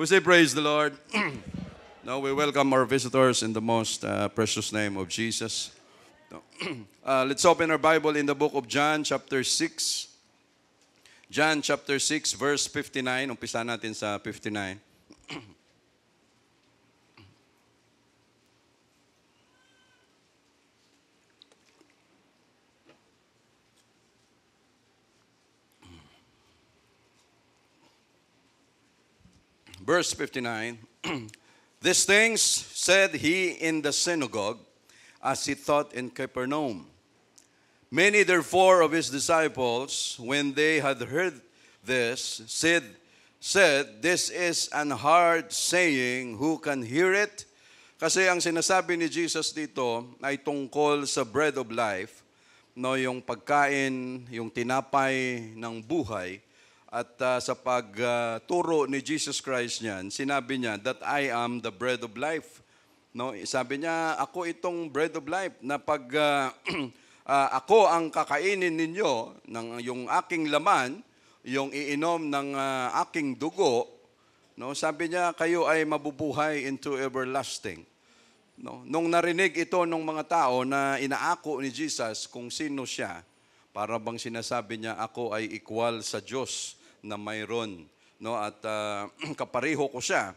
We say praise the Lord. Now we welcome our visitors in the most precious name of Jesus. Let's open our Bible in the book of John chapter 6. John chapter 6 verse 59. Umpisa natin sa 59. Verse 59, These things said he in the synagogue, as he taught in Capernaum. Many therefore of his disciples, when they had heard this, said, This is an hard saying, who can hear it? Kasi ang sinasabi ni Jesus dito ay tungkol sa bread of life, no, yung pagkain, yung tinapay ng buhay. At sa pagturo ni Jesus Christ niyan, sinabi niya that I am the bread of life. No, sabi niya, ako itong bread of life na pag ako ang kakainin ninyo ng yung aking laman, yung iinom ng aking dugo, no, sabi niya kayo ay mabubuhay into everlasting. No, nung narinig ito ng mga tao na inaako ni Jesus kung sino siya, para bang sinasabi niya ako ay equal sa Diyos na mayroon, no, at kapareho ko siya.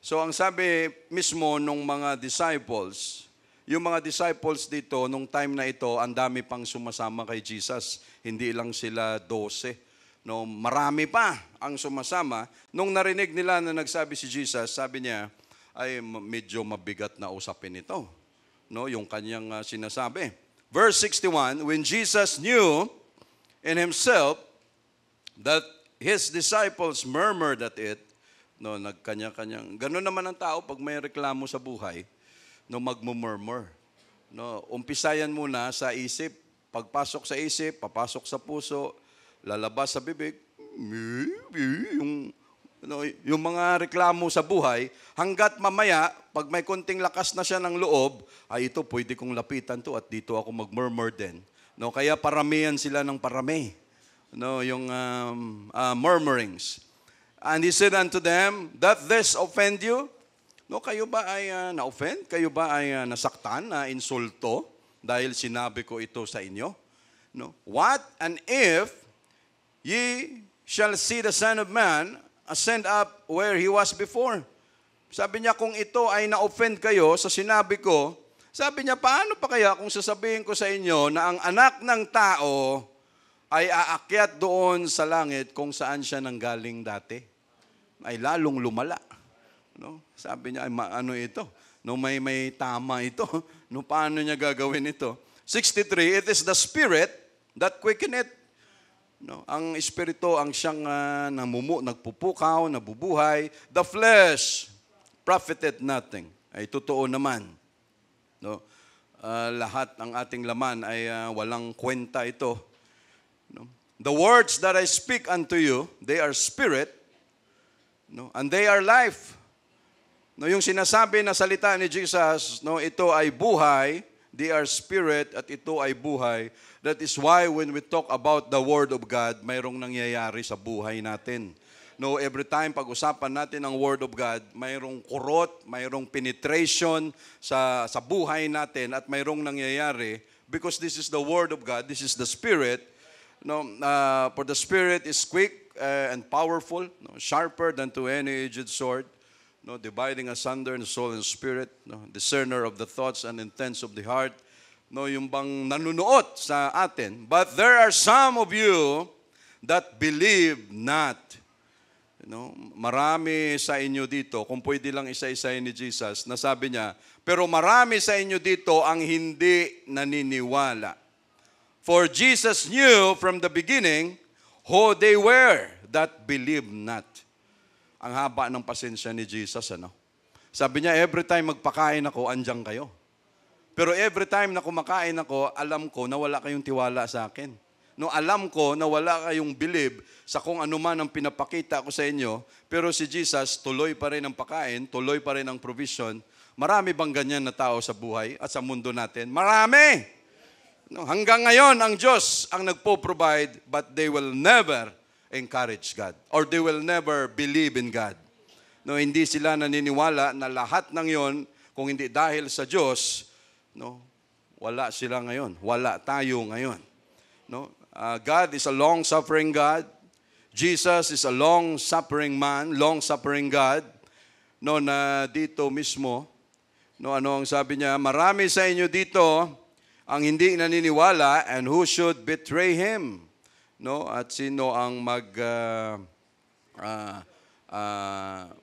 So ang sabi mismo nung mga disciples, yung mga disciples dito nung time na ito, ang dami pang sumasama kay Jesus. Hindi lang sila 12, no, marami pa ang sumasama. Nung narinig nila na nagsabi si Jesus, sabi niya ay medyo mabigat na usapin ito, no, yung kanyang sinasabi. Verse 61, when Jesus knew in himself that his disciples murmured at it, no, nagkanya-kanyang. Ganun naman ang tao pag may reklamo sa buhay, no, magmumurmur. No, umpisayan muna sa isip, pagpasok sa isip, papasok sa puso, lalabas sa bibig, yung mga reklamo sa buhay, hanggat mamaya, pag may konting lakas na siya ng loob, ay ito, pwede kong lapitan to at dito ako magmurmur din. No, kaya paramihan sila ng parami. No, yung murmurings. And he said unto them, that this offend you? No, kayo ba ay na-offend? Kayo ba ay nasaktan, na insulto dahil sinabi ko ito sa inyo? No. What and if ye shall see the Son of Man ascend up where he was before? Sabi niya, kung ito ay na-offend kayo sa sinabi ko, sabi niya, paano pa kaya kung sasabihin ko sa inyo na ang anak ng tao ay aakyat doon sa langit kung saan siya nanggaling dati, ay lalong lumala. No? Sabi niya, ay ano ito? No, may tama ito. No, paano niya gagawin ito? 63, it is the Spirit that quickeneth. No, ang Espiritu ang siyang nagpupukaw, nabubuhay. The flesh profiteth nothing. Ay totoo naman. No? Lahat ng ating laman ay walang kwenta ito. No? The words that I speak unto you, they are spirit, no, and they are life. No, yung sinasabi na salita ni Jesus, no, ito ay buhay, they are spirit at ito ay buhay. That is why when we talk about the Word of God, mayroong nangyayari sa buhay natin. No, every time pag-usapan natin ang Word of God, mayroong kurot, mayroong penetration sa buhay natin at mayroong nangyayari because this is the Word of God, this is the Spirit. No, for the Spirit is quick and powerful, no, sharper than to any edged sword, no, dividing asunder in soul and spirit, no, discerner of the thoughts and intents of the heart, no, yung bang nanunuot sa atin. But there are some of you that believe not. No, marami sa inyo dito, kung pwede lang isa-isahin ni Jesus, nasabi niya, pero marami sa inyo dito ang hindi naniniwala. For Jesus knew from the beginning who they were that believed not. Ang haba ng pasensya ni Jesus, ano? Sabi niya, every time magpakain ako, andyan kayo. Pero every time na kumakain ako, alam ko na wala kayong tiwala sa akin. No, alam ko na wala kayong believe sa kung ano man ang pinapakita ko sa inyo, pero si Jesus, tuloy pa rin ang pakain, tuloy pa rin ang provision. Marami bang ganyan na tao sa buhay at sa mundo natin? Marami! No, hanggang ngayon, ang Diyos ang nagpo-provide, but they will never encourage God or they will never believe in God. No, hindi sila naniniwala na lahat ng yon, kung hindi dahil sa Diyos, no, wala sila ngayon. Wala tayo ngayon. No? God is a long-suffering God. Jesus is a long-suffering man, long-suffering God. No, na dito mismo, no, ano ang sabi niya? Marami sa inyo dito ang hindi naniniwala, and who should betray Him? No, at sino ang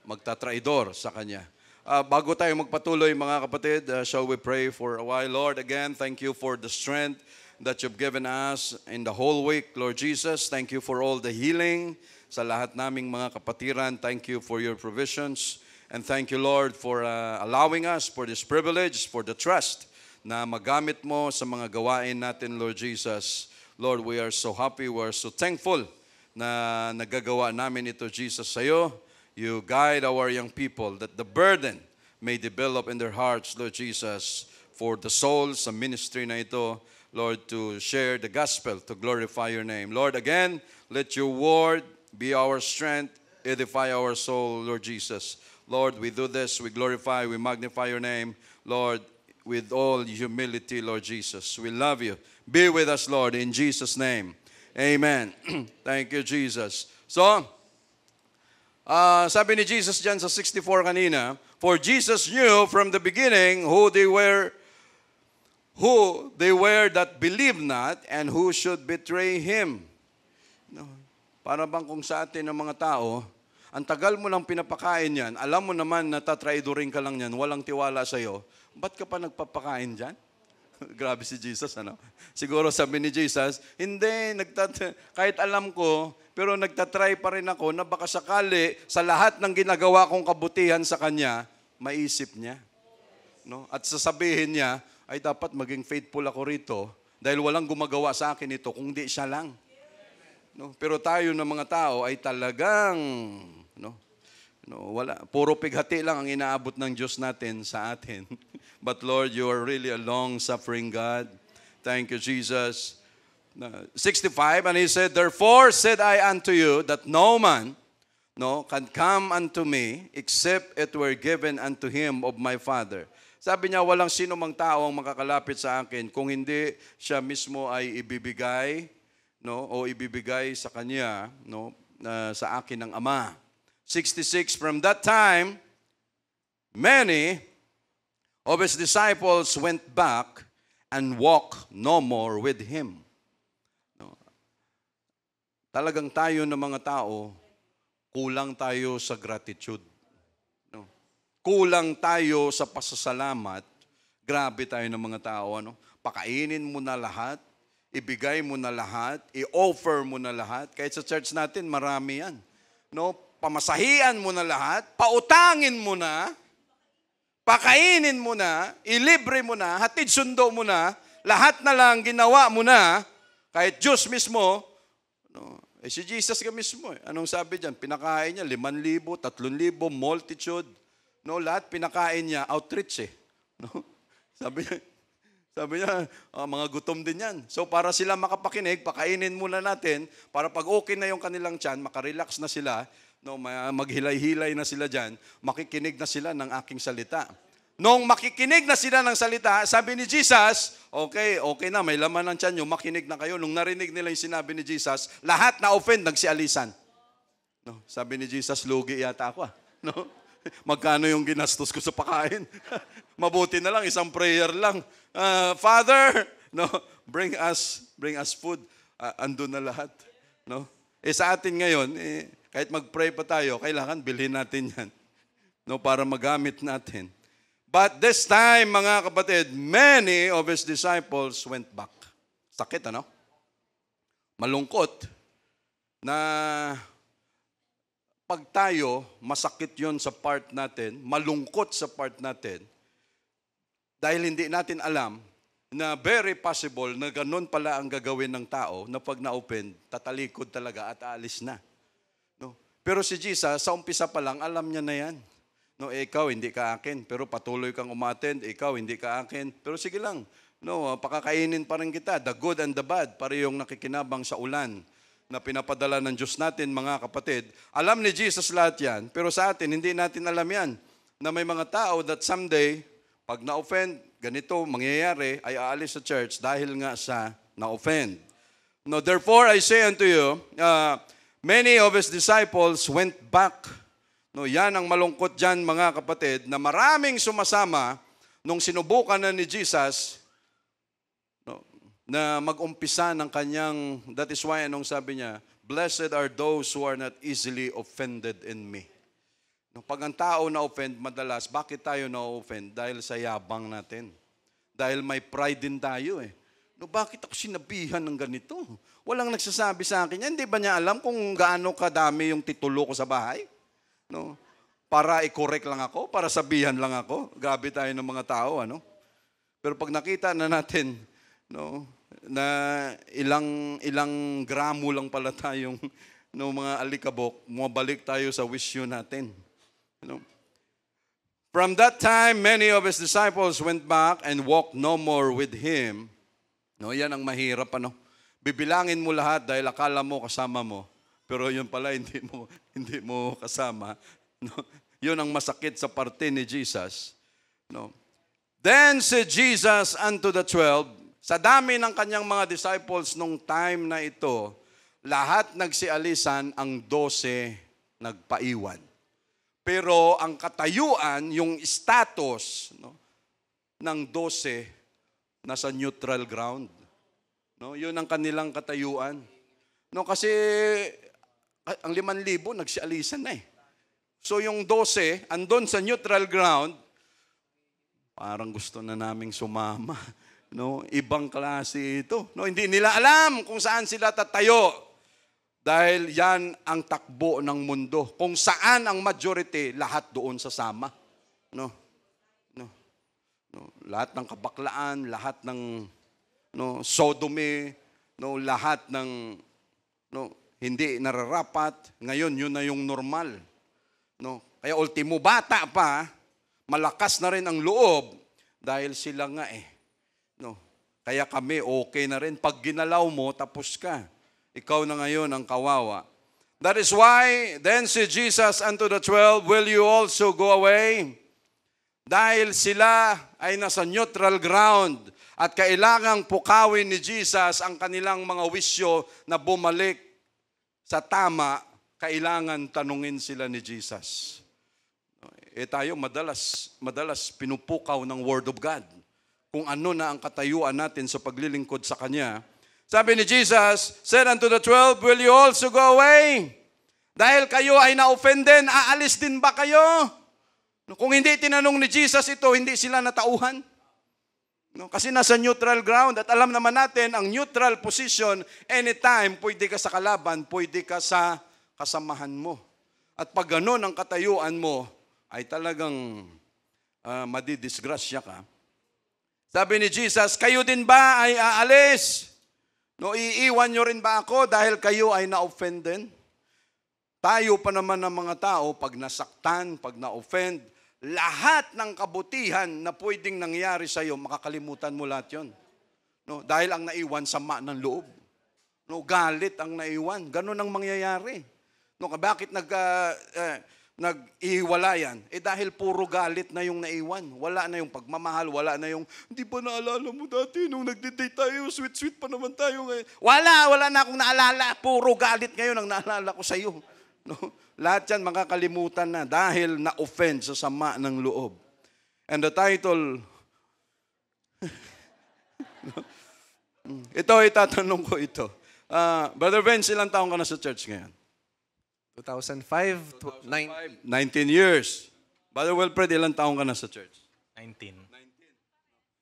magtatraidor sa Kanya? Bago tayo magpatuloy, mga kapatid, shall we pray for a while? Lord, again, thank you for the strength that you've given us in the whole week, Lord Jesus. Thank you for all the healing sa lahat naming mga kapatiran. Thank you for your provisions. And thank you, Lord, for allowing us for this privilege, for the trust na magamit mo sa mga gawain natin, Lord Jesus. Lord, we are so happy, we are so thankful na nagagawa namin ito, Jesus, sa iyo. You guide our young people that the burden may develop in their hearts, Lord Jesus, for the souls sa ministry na ito, Lord, to share the gospel, to glorify your name. Lord, again, let your word be our strength, edify our soul, Lord Jesus. Lord, we do this, we glorify, we magnify your name, Lord, with all humility, Lord Jesus. We love you. Be with us, Lord, in Jesus' name. Amen. Thank you, Jesus. So, sabi ni Jesus dyan sa 64 kanina, for Jesus knew from the beginning who they were that believed not and who should betray Him. No. Para bang kung sa atin ng mga tao, ang tagal mo lang pinapakain yan, alam mo naman na tatraidorin ka lang yan, walang tiwala sa'yo, ba't ka pa nagpapakain dyan? Grabe si Jesus, ano? Siguro sabi ni Jesus, hindi, kahit alam ko, pero nagtatry pa rin ako na baka sakali sa lahat ng ginagawa kong kabutihan sa Kanya, maisip niya. No? At sasabihin niya, ay dapat maging faithful ako rito dahil walang gumagawa sa akin ito kung di siya lang. No? Pero tayo ng mga tao ay talagang, wala, puro pighati lang ang inaabot ng Diyos natin sa atin. But Lord, you are really a long-suffering God. Thank you, Jesus. 65, and He said, therefore said I unto you that no man can come unto me except it were given unto him of my Father. Sabi niya, walang sino mang tao ang makakalapit sa akin kung hindi siya mismo ay ibibigay, o ibibigay sa Kanya, sa akin ng Ama. 66, from that time, many of His disciples went back and walked no more with Him. Talagang tayo ng mga tao, kulang tayo sa gratitude. Kulang tayo sa pasasalamat. Grabe tayo ng mga tao. Pakainin mo na lahat, ibigay mo na lahat, i-offer mo na lahat. Kahit sa church natin, marami yan. Pamasahian mo na lahat, pautangin mo na, pakainin mo na, ilibre mo na, hatid sundo mo na, lahat na lang ginawa mo na, kahit Diyos mismo, si Jesus ka mismo. Anong sabi dyan? Pinakain niya 5,000, 3,000, multitude. Lahat pinakain niya, outreach . Sabi niya, mga gutom din yan. So para sila makapakinig, pakainin muna natin, para pag okay na yung kanilang tiyan, makarelax na sila, maghilay-hilay na sila dyan, makikinig na sila ng aking salita. Nung makikinig na sila ng salita, sabi ni Jesus, okay na, may laman ng tiyan nyo, makinig na kayo. Nung narinig nila yung sinabi ni Jesus, lahat na offend, nagsialisan. Sabi ni Jesus, lugi yata ako . Magkano yung ginastos ko sa pakain? Mabuti na lang, isang prayer lang. Father, bring us food. Andun na lahat. Sa atin ngayon, kahit mag-pray pa tayo, kailangan bilhin natin yan. Para magamit natin. But this time, mga kapatid, many of His disciples went back. Sakit, Malungkot na pag tayo, masakit yon sa part natin, malungkot sa part natin, dahil hindi natin alam na very possible na ganun pala ang gagawin ng tao na pag na-open, tatalikod talaga at aalis na. Pero si Jesus, sa umpisa pa lang, alam niya na yan. Ikaw hindi ka akin, pero patuloy kang umattend, ikaw hindi ka akin, pero sige lang, pakakainin pa rin kita, the good and the bad, para yung nakikinabang sa ulan, na pinapadala ng Diyos natin, mga kapatid. Alam ni Jesus lahat yan, pero sa atin, hindi natin alam yan, na may mga tao that someday, pag na-offend, ganito mangyayari, ay aalis sa church dahil nga sa na-offend. No, therefore, I say unto you, many of His disciples went back. No, yan ang malungkot dyan, mga kapatid, na maraming sumasama nung sinubukan na ni Jesus, no, na mag-umpisa ng kanyang, that is why, anong sabi niya, blessed are those who are not easily offended in me. No, pag ang tao na-offend, madalas, bakit tayo na-offend? Dahil sa yabang natin. Dahil may pride din tayo eh. No, bakit ako sinabihan ng ganito? Walang nagsasabi sa akin yan. Hindi ba niya alam kung gaano kadami yung titulo ko sa bahay? No? Para i-correct lang ako? Para sabihan lang ako? Grabe tayo ng mga tao, ano? Pero pag nakita na natin, no, na ilang gramo lang pala tayong no, mga alikabok, mabalik tayo sa wisyo natin. You know? From that time, many of His disciples went back and walked no more with Him. No, yan ang mahirap, ano? Bibilangin mo lahat dahil akala mo kasama mo, pero yun pala hindi mo kasama. No? Yun ang masakit sa parte ni Jesus. No? Then said Jesus unto the 12, sa dami ng kanyang mga disciples nung time na ito, lahat nagsialisan, ang 12 nagpaiwan. Pero ang katayuan, yung status, no, ng 12, nasa neutral ground. No, yun ang kanilang katayuan. No, kasi ang 5,000 nagsialisan na eh. So yung 12, andon sa neutral ground, parang gusto na naming sumama. No, ibang klase ito. No, hindi nila alam kung saan sila tatayo. Dahil yan ang takbo ng mundo. Kung saan ang majority, lahat doon sasama. No. No. No, lahat ng kabaklaan, lahat ng no, sodomy, no, lahat ng no, hindi nararapat, ngayon yun na yung normal. No? Kaya ultimo bata pa, malakas na rin ang loob dahil sila nga eh. No? Kaya kami okay na rin. Pag ginalaw mo, tapos ka. Ikaw na ngayon ang kawawa. That is why, then said Jesus unto the 12, will you also go away? Dahil sila ay nasa neutral ground at kailangang pukawin ni Jesus ang kanilang mga wisyo na bumalik sa tama, kailangan tanungin sila ni Jesus. Tayo madalas pinupukaw ng Word of God. Kung ano na ang katayuan natin sa paglilingkod sa Kanya. Sabi ni Jesus, said unto the 12, will you also go away? Dahil kayo ay na-offend din, aalis din ba kayo? Kung hindi tinanong ni Jesus ito, hindi sila natauhan. Kasi nasa neutral ground at alam naman natin, ang neutral position, anytime, pwede ka sa kalaban, pwede ka sa kasamahan mo. At pag ganun ang katayuan mo, ay talagang madidisgrasya ka. Sabi ni Jesus, kayo din ba ay aalis? No, iiwan nyo rin ba ako dahil kayo ay na-offend din? Tayo pa naman ng mga tao, pag nasaktan, pag na-offend, lahat ng kabutihan na pwedeng nangyari sa iyo, makakalimutan mo lahat yun. No, dahil ang naiwan, sama ng loob. No, galit ang naiwan. Ganun ang mangyayari. No, bakit nag-ihiwalayan? Dahil puro galit na yung naiwan. Wala na yung pagmamahal, wala na yung, hindi ba naalala mo dati nung nagde-date tayo, sweet-sweet pa naman tayo ngayon. Wala na akong naalala. Puro galit ngayon ang naalala ko sa iyo. No? Lahat yan makakalimutan na dahil na-offend sa sama ng loob. And the title, ito, itatanong ko ito. Brother Vince, ilang taong ka na sa church ngayon? 2005, 19 years. Brother Wilfred, ilang taong ka na sa church? 19.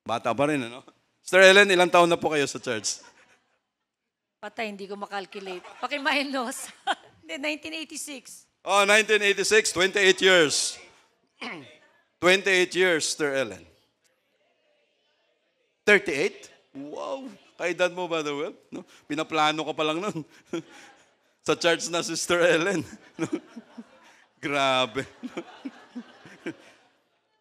Bata pa rin, ano? Sister Ellen, ilang taon na po kayo sa church? Patay, hindi ko makalculate. Pakiminus. 1986. Oh, 1986, 28 years. 28 years, Sister Ellen. 38? Wow! Kaedad mo, Brother Will? No? Pinaplano ka pa lang nun. Sa church na, Sister Ellen. No? Grabe.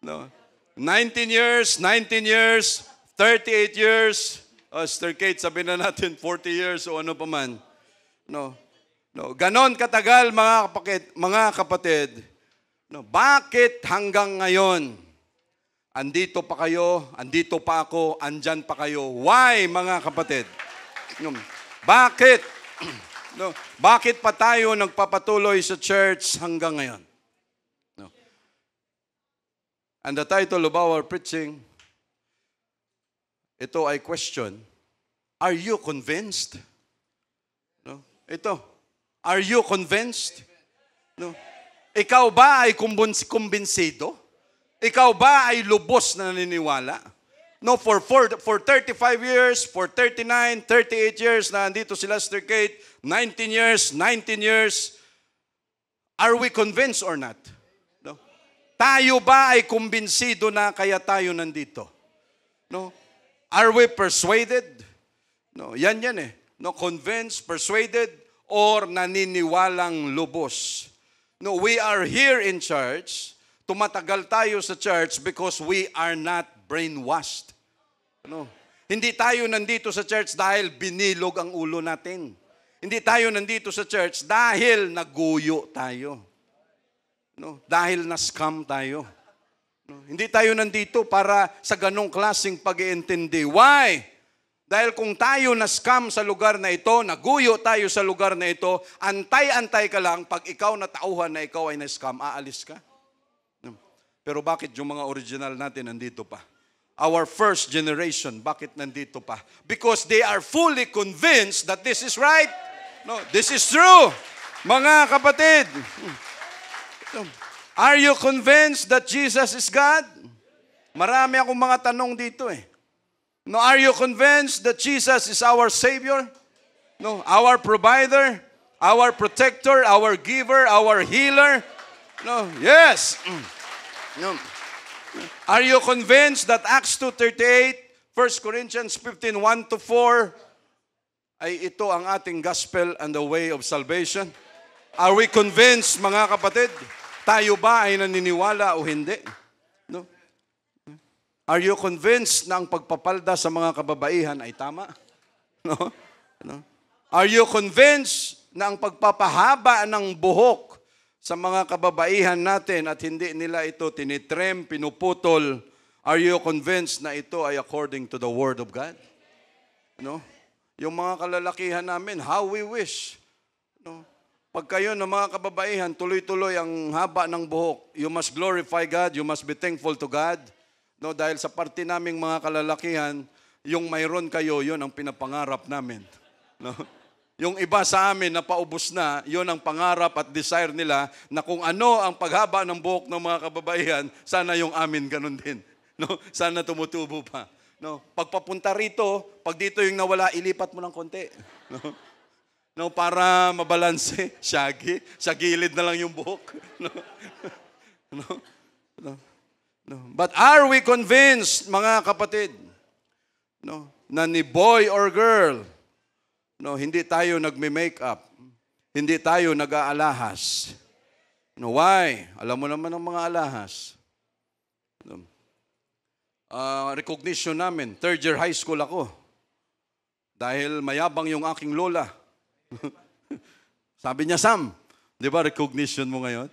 No? 19 years, 38 years. Oh, Sister Kate, sabi na natin 40 years o ano pa man. No. No, ganon katagal mga kapatid. No, bakit hanggang ngayon andito pa kayo, andito pa ako, andyan pa kayo? Why, mga kapatid? No, bakit? No, bakit pa tayo nagpapatuloy sa church hanggang ngayon? No. And the title of our preaching, ito ay question, are you convinced? No? Ito, are you convinced? No. Ikaw ba ay kumbinsido? Ikaw ba ay lubos na naniniwala? No, for 35 years, for 39, 38 years na andito si Lester Kate, 19 years, are we convinced or not? No? Tayo ba ay kumbinsido na kaya tayo nandito? No? Are we persuaded? No, yan eh. No, convinced, persuaded, or naniniwalang lubos. No, we are here in church. Tumatagal tayo sa church because we are not brainwashed. No. Hindi tayo nandito sa church dahil binilog ang ulo natin. Hindi tayo nandito sa church dahil naguyo tayo. No, dahil na-scam tayo. No, hindi tayo nandito para sa ganong klaseng pag-iintindi. Why? Dahil kung tayo na-scam sa lugar na ito, naguyo tayo sa lugar na ito, antay-antay ka lang, pag ikaw natauhan na ikaw ay na-scam, aalis ka. Pero bakit yung mga original natin nandito pa? Our first generation, bakit nandito pa? Because they are fully convinced that this is right. No, this is true. Mga kapatid, are you convinced that Jesus is God? Marami akong mga tanong dito eh. No, are you convinced that Jesus is our Savior? No, our provider, our protector, our giver, our healer? No, yes. No. Are you convinced that Acts 2:38, 1 Corinthians 15:1-4 ay ito ang ating gospel and the way of salvation? Are we convinced, mga kapatid? Tayo ba ay naniniwala o hindi? No? Are you convinced na ang pagpapalda sa mga kababaihan ay tama? No? No? Are you convinced na ang pagpapahaba ng buhok sa mga kababaihan natin at hindi nila ito tinitrem, pinuputol, are you convinced na ito ay according to the Word of God? No? Yung mga kalalakihan namin, how we wish. No? Pag kayo ng mga kababaihan, tuloy-tuloy ang haba ng buhok, you must glorify God, you must be thankful to God. No, dahil sa parte naming mga kalalakihan, yung mayroon kayo, yun ang pinapangarap namin. No? Yung iba sa amin na paubos na, yun ang pangarap at desire nila na kung ano ang paghaba ng buhok ng mga kababaihan, sana yung amin ganun din. No? Sana tumutubo pa. No? Pagpapunta rito, pag dito yung nawala, ilipat mo ng konti. No? No, para mabalanse, shaggy, sa gilid na lang yung buhok. No? No? No? No. But are we convinced, mga kapatid, no, na ni boy or girl, no, hindi tayo nagme-makeup, hindi tayo nag-aalahas? No, why? Alam mo naman ang mga alahas. No. Recognition namin, third year high school ako. Dahil mayabang yung aking lola. Sabi niya, Sam, di ba recognition mo ngayon?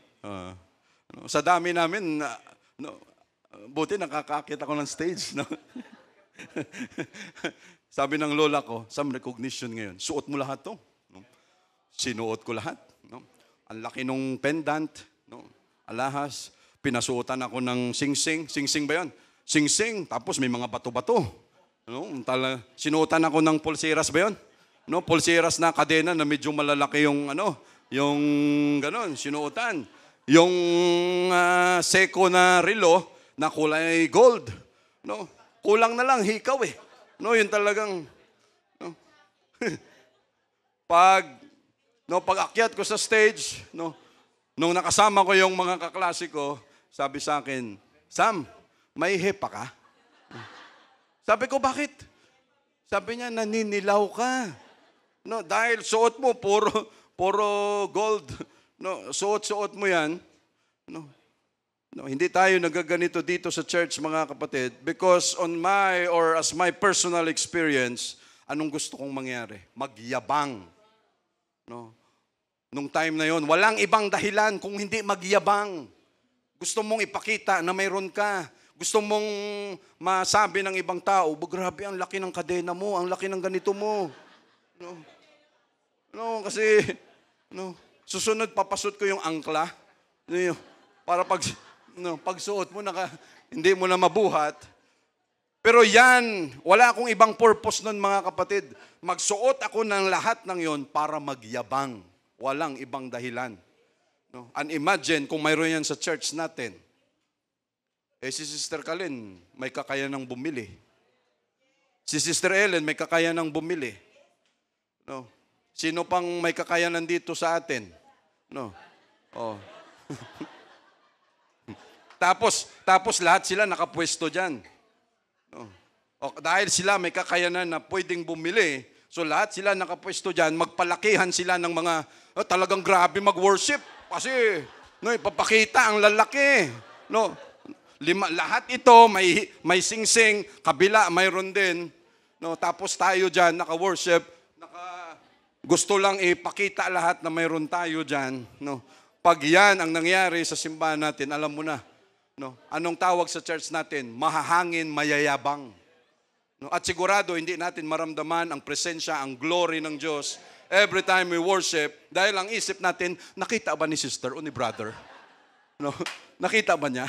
No, sa dami namin, no, buti nakakaakit ako ng stage. No? Sabi ng lola ko, Sam, recognition ngayon. Suot mo lahat to. No? Sinuot ko lahat. No? Ang laki nung pendant. No? Alahas. Pinasuotan ako ng sing-sing. Sing-sing ba yun? Sing-sing. Tapos may mga bato-bato. No? Sinuotan ako ng pulseras ba yun? No? Pulseras na kadena na medyo malalaki yung yung ganon, sinuotan. Yung seko na relo, na kulay gold. No? Kulang na lang, hikaw eh. No, yun talagang, no? pag akyat ko sa stage, no, nung nakasama ko yung mga kaklase ko, sabi sa akin, Sam, may hepa ka? Sabi ko, bakit? Sabi niya, naninilaw ka. No, dahil suot mo, puro gold. No, suot mo yan. No, no, hindi tayo nagaganito dito sa church, mga kapatid, because as my personal experience, anong gusto kong mangyari? Magyabang. No? Nung time na yon, walang ibang dahilan kung hindi magyabang. Gusto mong ipakita na mayroon ka. Gusto mong masabi ng ibang tao, grabe, ang laki ng kadena mo, ang laki ng ganito mo. No? No, kasi susunod papasot ko yung angkla. Para pagsuot mo, hindi mo na mabuhat. Pero yan, wala akong ibang purpose nun mga kapatid. Magsuot ako ng lahat ng yon para magyabang. Walang ibang dahilan. No? And imagine kung mayroon yan sa church natin. Si Sister Kalin, may kakayanang bumili. Si Sister Ellen, may kakayanang bumili. No? Sino pang may kakayanan dito sa atin? No? Oh. tapos lahat sila nakapwesto dyan. No? Dahil sila may kakayanan na pwedeng bumili, so lahat sila nakapwesto dyan, magpalakihan sila ng mga, talagang grabe mag-worship. Kasi, ipapakita ang lalaki. No? Lahat ito, may sing-sing, kabila, mayroon din. No? Tapos tayo dyan, naka-worship, gusto lang ipakita lahat na mayroon tayo dyan. No? Pag yan ang nangyari sa simbahan natin, alam mo na, no? Anong tawag sa church natin? Mahahangin, mayayabang. No? At sigurado, hindi natin maramdaman ang presensya, ang glory ng Diyos every time we worship dahil ang isip natin, nakita ba ni sister o ni brother? No? Nakita ba niya?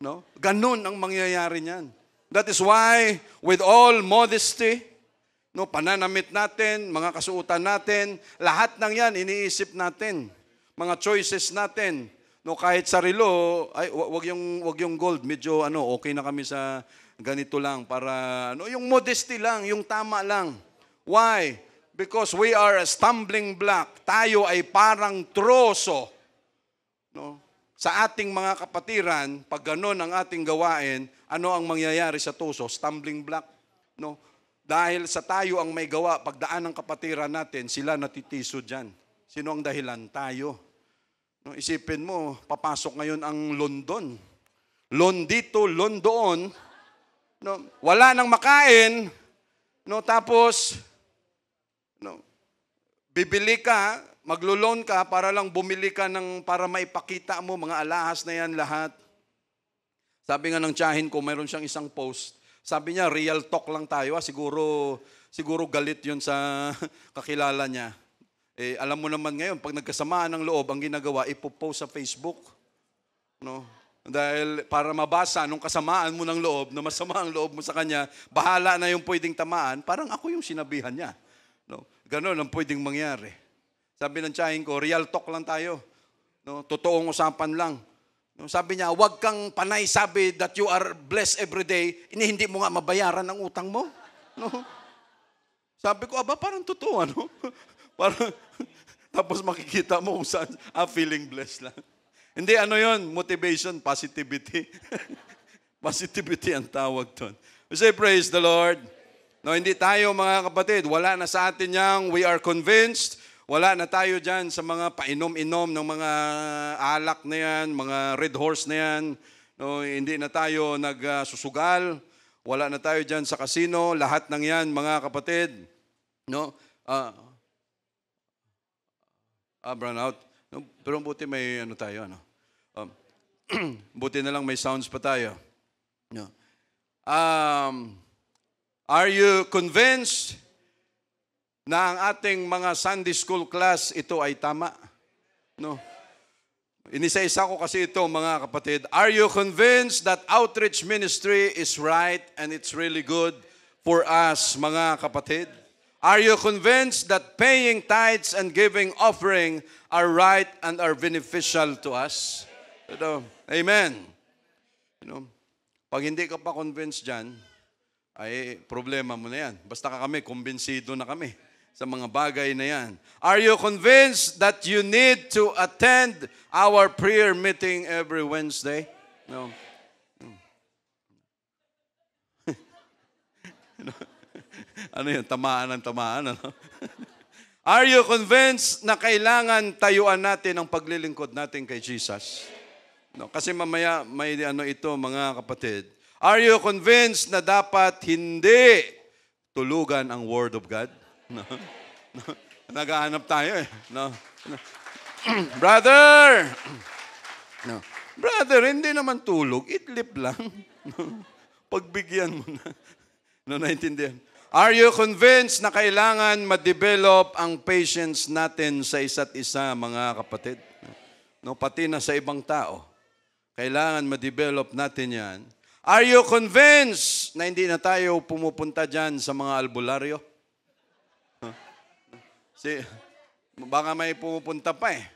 No? Ganun ang mangyayari niyan. That is why, with all modesty, no, pananamit natin, mga kasuotan natin, lahat ng yan, iniisip natin. Mga choices natin. No, kahit sa relo, ay wag yung gold, medyo okay na kami sa ganito lang para yung modesty lang, yung tama lang. Why? Because we are a stumbling block. Tayo ay parang troso. No? Sa ating mga kapatiran, pag ganun ang ating gawain, ano ang mangyayari sa tuso? Stumbling block. No? Dahil sa tayo ang may gawa, pagdaan ng kapatiran natin, sila natitiso dyan. Sino ang dahilan? Tayo. No, isipin mo, papasok ngayon ang London. Loan dito, loan doon. No, wala nang makain. No, tapos, bibili ka, maglo-loan ka para lang bumili ka para maipakita mo, mga alahas na yan lahat. Sabi nga ng tiyahin ko, mayroon siyang isang post. Sabi niya, real talk lang tayo. Siguro galit yun sa kakilala niya. Alam mo naman ngayon, pag nagkasamaan ng loob, ang ginagawa, ipopost sa Facebook. No? Dahil para mabasa nung kasamaan mo ng loob, na masama ang loob mo sa kanya, bahala na yung pwedeng tamaan, parang ako yung sinabihan niya. No? Ganon ang pwedeng mangyari. Sabi ng tiyahin ko, real talk lang tayo. No? Totoong usapan lang. No? Sabi niya, wag kang panay sabi that you are blessed every day, hindi mo nga mabayaran ang utang mo. No? Sabi ko, parang totoo, ano? Parang, tapos makikita mo kung saan, feeling blessed lang. Hindi, yon, motivation, positivity. Positivity ang tawag doon. We say, praise the Lord. No, hindi tayo mga kapatid, wala na sa atin yang we are convinced, wala na tayo dyan sa mga painom-inom ng mga alak na yan, mga red horse na yan. No, hindi na tayo nagsusugal, wala na tayo dyan sa casino, lahat ng yan mga kapatid. No, brown out. No, pero buti may tayo, buti na lang may sounds pa tayo. No. Are you convinced na ang ating mga Sunday school class, ito ay tama? No. Inisa-isa ko kasi ito, mga kapatid. Are you convinced that outreach ministry is right and it's really good for us, mga kapatid? Are you convinced that paying tithes and giving offering are right and are beneficial to us? Amen. Pag hindi ka pa convinced dyan, ay problema mo na yan. Basta kami, kumbinsido na kami sa mga bagay na yan. Are you convinced that you need to attend our prayer meeting every Wednesday? No. Yun? Tamaan ng tamaan. Are you convinced na kailangan tayuan natin ang paglilingkod natin kay Jesus? No, kasi mamaya may ito mga kapatid. Are you convinced na dapat hindi tulugan ang Word of God? No. Naghahanap tayo eh. No? Brother! No. Brother, hindi naman tulog. Idlip lang. Pagbigyan mo na. No, naintindihan. Are you convinced na kailangan ma-develop ang patience natin sa isa't isa, mga kapatid? No, pati na sa ibang tao. Kailangan ma-develop natin yan. Are you convinced na hindi na tayo pumupunta dyan sa mga albularyo? Baka may pumupunta pa eh.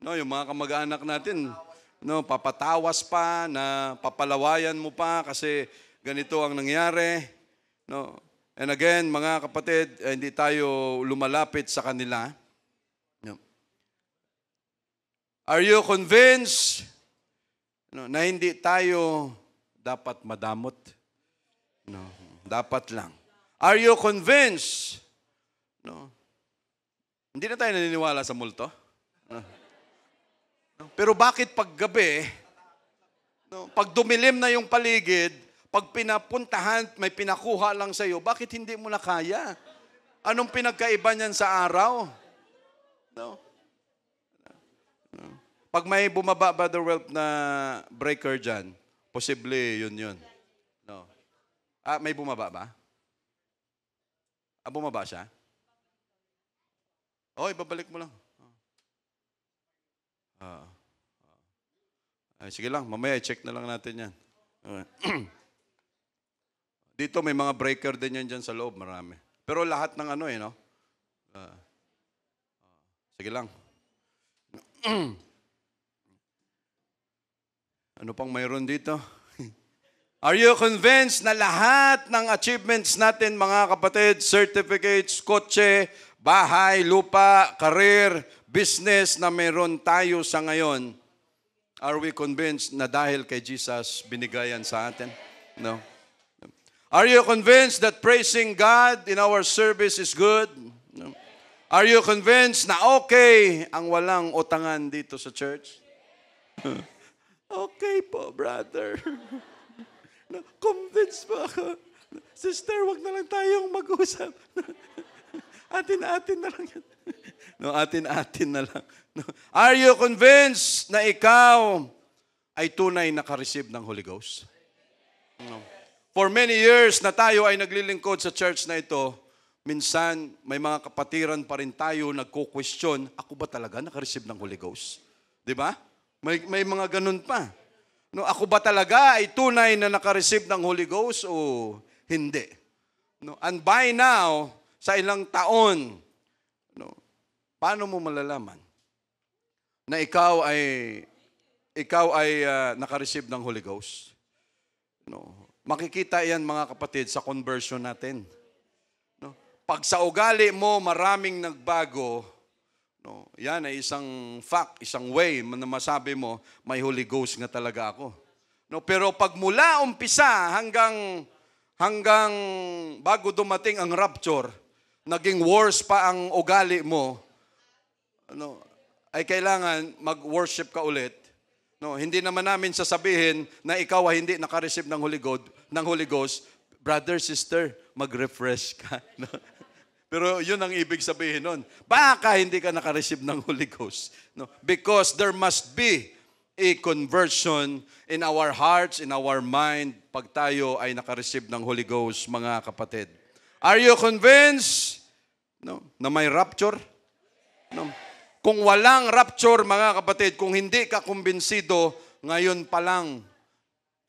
No, yung mga kamag-anak natin, no, papatawas pa, na papalawayan mo pa kasi ganito ang nangyari. No. And again, mga kapatid, hindi tayo lumalapit sa kanila. No. Are you convinced na hindi tayo dapat madamot? No, dapat lang. Are you convinced? No. Hindi na tayo naniniwala sa multo? No. Pero bakit paggabi, no, pag dumilim na yung paligid, pag pinapuntahan, may pinakuha lang sa iyo, bakit hindi mo na kaya? Anong pinagkaiba niyan sa araw? No? No. Pag may bumaba, Brother Welp, na breaker dyan, posible yun. No. May bumaba ba? Bumaba siya? Ibabalik mo lang. Sige lang, mamaya i-check na lang natin yan. Dito may mga breaker din yan dyan sa loob, marami. Pero lahat ng no? Sige lang. Ano pang mayroon dito? Are you convinced na lahat ng achievements natin, mga kapatid, certificates, kotse, bahay, lupa, career, business na meron tayo sa ngayon, are we convinced na dahil kay Jesus binigayan sa atin? No. Are you convinced that praising God in our service is good? No. Are you convinced na okay ang walang utangan dito sa church? Okay po, brother. No, convinced po ako. Sister, wag na lang tayong mag-usap. Atin-atin na lang yan. No, atin-atin na lang. No. Are you convinced na ikaw ay tunay naka-receive ng Holy Ghost? No. For many years na tayo ay naglilingkod sa church na ito, minsan may mga kapatiran pa rin tayo nagko-question, ako ba talaga naka-receive ng Holy Ghost? Di ba? May mga ganun pa. No, ako ba talaga ay tunay na naka-receive ng Holy Ghost o hindi? No, and by now, sa ilang taon, no, paano mo malalaman na ikaw ay naka-receive ng Holy Ghost? No, makikita yan, mga kapatid, sa conversion natin. No, pag sa ugali mo maraming nagbago, no, yan ay isang fact, isang way na masabi mo, may Holy Ghost nga talaga ako. No, pero pag mula umpisa hanggang bago dumating ang rapture, naging worse pa ang ugali mo, no, ay kailangan mag-worship ka ulit. No, hindi naman namin sasabihin na ikaw ay hindi naka-receive ng Holy Ghost. Brother, sister, mag-refresh ka. No? Pero yun ang ibig sabihin nun. Baka hindi ka naka-receive ng Holy Ghost. No? Because there must be a conversion in our hearts, in our mind, pag tayo ay naka-receive ng Holy Ghost, mga kapatid. Are you convinced, no, na may rapture? No. Kung walang rapture, mga kapatid, kung hindi ka kumbinsido, ngayon pa lang,